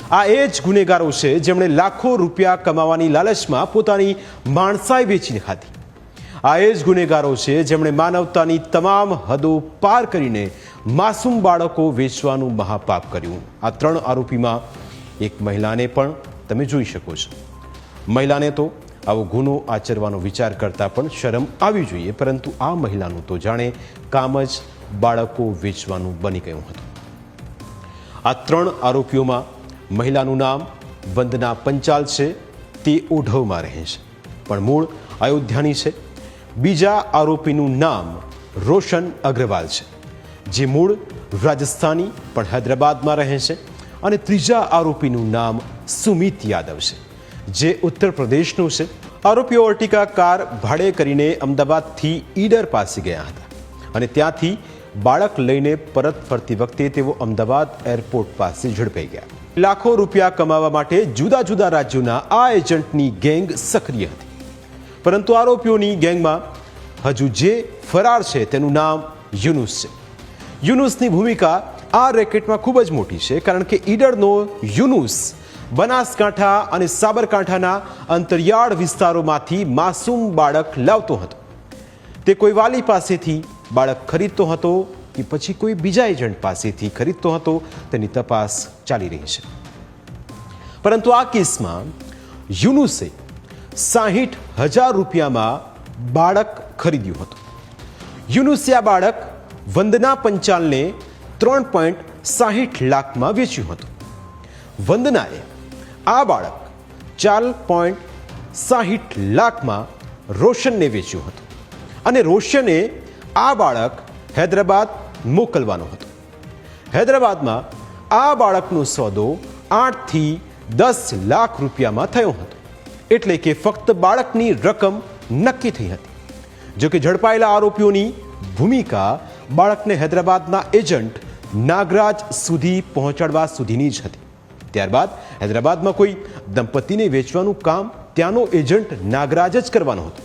આ એ જ ગુનેગારો છે જેમણે લાખો રૂપિયા કમાવાની લાલચમાં પોતાની માણસાઈ વેચીને ખાધી। આ એ જ ગુનેગારો છે જેમણે માનવતાની તમામ હદો પાર કરીને માસૂમ બાળકો વેચવાનું મહાપાપ કર્યું। આ 3 આરોપીમાં એક મહિલાને પણ તમે જોઈ શકો છો। મહિલાને તો આવો ગુનો આચરવાનો વિચાર કરતાં પણ શરમ આવી જોઈએ, પરંતુ આ મહિલાનું તો જાણે કામ જ બાળકો વેચવાનું બની ગયું હતું। આ 3 આરોપીઓમાં મહિલાનું નામ વંદના પંચાલ છે। તે ઓઢવમાં રહે છે પણ મૂળ અયોધ્યાની છે। બીજા આરોપીનું નામ રોશન અગ્રવાલ છે, જે મૂળ રાજસ્થાની પણ હૈદરાબાદમાં રહે છે। અને ત્રીજા આરોપીનું નામ સુમિત યાદવ છે, જે ઉત્તર પ્રદેશનું છે। આરોપીઓ અર્ટિકા કાર ભાડે કરીને અમદાવાદથી ઈડર પાસે ગયા હતા અને ત્યાંથી બાળક લઈને પરત ફરતી વખતે તેઓ અમદાવાદ એરપોર્ટ પાસે ઝડપાઈ ગયા। લાખો રૂપિયા કમાવા માટે જુદા જુદા રાજ્યોના આ એજન્ટની ગેંગ સક્રિય હતી, પરંતુ આરોપીઓની ગેંગમાં હજુ જે ફરાર છે તેનું નામ યુનુસ છે। યુનુસની ભૂમિકા આ રેકેટમાં ખૂબ જ મોટી છે, કારણ કે ઈડરનો યુનુસ બનાસકાંઠા અને સાબરકાંઠાના અંતરિયાળ વિસ્તારોમાંથી માસૂમ બાળક લાવતો હતો। તે કોઈ વાલી પાસેથી બાળક ખરીદતો હતો કે પછી કોઈ બીજા એજન્ટ પાસેથી ખરીદતો હતો, તેની તપાસ ચાલી રહી છે। પરંતુ આ કેસમાં યુનુસે 60,000 રૂપિયામાં બાળક ખરીદ્યું હતું। યુનુસે આ બાળક વંદના પંચાલને 3.60 લાખમાં વેચ્યું હતું। વંદનાએ આ બાળક 4.60 લાખમાં રોશનને વેચ્યું હતું અને રોશને આ બાળક હૈદરાબાદ મોકલવાનો હતો। હૈદરાબાદમાં આ બાળકનો સોદો 8 થી 10 લાખ રૂપિયામાં થયો હતો, એટલે કે ફક્ત બાળકની રકમ નક્કી થઈ હતી। જો કે ઝડપાયેલા આરોપીઓની ભૂમિકા બાળકને હૈદરાબાદના એજન્ટ નાગરાજ સુધી પહોંચાડવા સુધીની જ હતી। ત્યારબાદ હૈદરાબાદમાં કોઈ દંપતીને વેચવાનું કામ ત્યાંનો એજન્ટ નાગરાજ જ કરવાનો હતો।